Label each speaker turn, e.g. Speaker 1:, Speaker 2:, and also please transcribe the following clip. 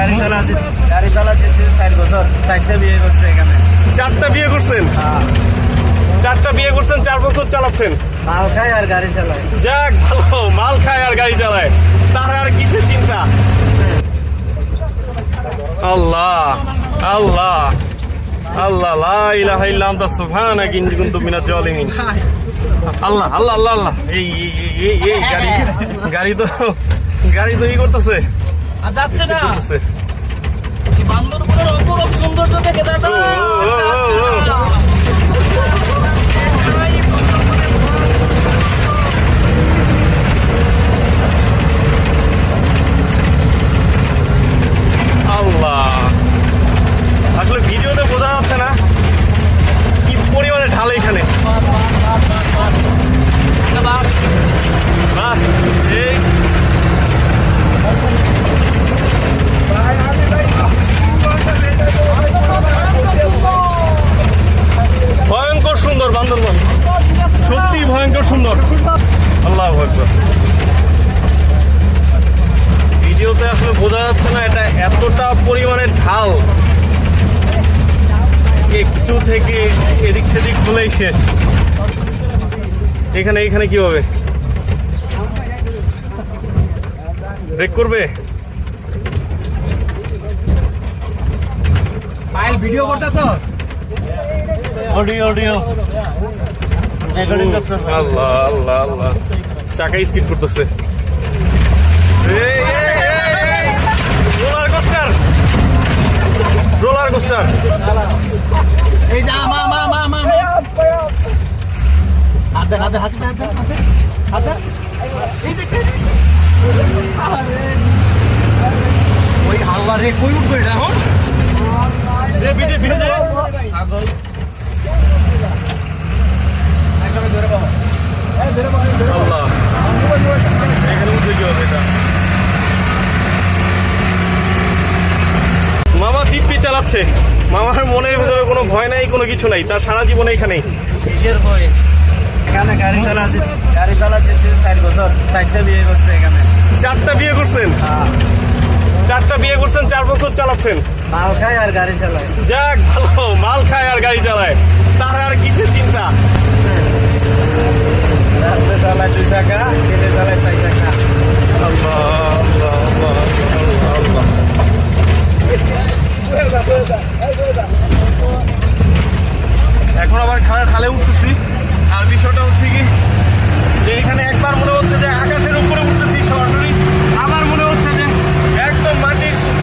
Speaker 1: গাড়ি চালাচ্ছি 4 বছর, 4টা বিয়ে করছে এখানে।
Speaker 2: 4টা বিয়ে করছেন? 4টা বিয়ে করছেন, 4 বছর চালাচ্ছেন।
Speaker 1: মাল খায় আর গাড়ি চালায়।
Speaker 2: যাক ভালো, মাল খায় আর গাড়ি চালায়, তার আর কিসের চিন্তা। আল্লাহ আল্লাহ আল্লাহ, লা ইলাহা ইল্লা আনতা সুবহানাকা ইন্নী কুনতু মিনাজ জালিমিন। আল্লাহ আল্লাহ আল্লাহ আল্লাহ। এই এই এই গাড়ি তো ই করতেছে,
Speaker 1: আর যাচ্ছে না।
Speaker 2: করতেছে।
Speaker 1: বান্দরবনের অপরূপ সৌন্দর্য দেখে দাদা।
Speaker 2: আল্লাহ, আসলে ভিডিওতে বোঝা যাচ্ছে না কি পরিমাণে ঢাল এখানে। বাহ, এই ভয়ঙ্কর সুন্দর বান্দরবন, সত্যি ভয়ঙ্কর সুন্দর। আল্লাহু আকবার। ভিডিওতে আসলে বোঝা যাচ্ছে না এটা এতটা পরিমাণে ঢাল, একটু থেকে এদিক সেদিক হলেই শেষ। এখানে কিভাবে ব্রেক করবে?
Speaker 1: ফাইল ভিডিও করতেছস? অডিও রেকর্ডিং করতেছস?
Speaker 2: আল্লাহ আল্লাহ আল্লাহ, চাকা স্কিড করতেছে। Roller coaster.
Speaker 1: এই যা মা আদে হাসবে আদে এই যে ওই হাল্লা রে কই উঠবে এটা এখন?
Speaker 2: রে বিটে দে
Speaker 1: আগল একদম ধরে বাবা।
Speaker 2: আল্লাহ, এখানে উঠে কি হবে এটা? মামা দিব্যি চালাচ্ছে, মামার মনের ভিতরে কোনো ভয় নাই, কোনো কিছু নাই, তার সারা জীবনে এখানেই।
Speaker 1: নিজের ভয়। এখানে গাড়ি চালাচ্ছি 4 বছর, 4টা বিয়ে করছে এখানে।
Speaker 2: 4টা বিয়ে করছেন? 4টা বিয়ে করছেন, 4 বছর চালাচ্ছেন।
Speaker 1: মাল খায় আর গাড়ি চালায়।
Speaker 2: যাক ভালো, মাল খায় আর গাড়ি চালায়, তার আর কিসের চিন্তা।
Speaker 1: রাস্তা চালায় 2 চাকা, তেলে চালায় 4 চাকা।
Speaker 2: আল্লাহ আল্লাহ আল্লাহ।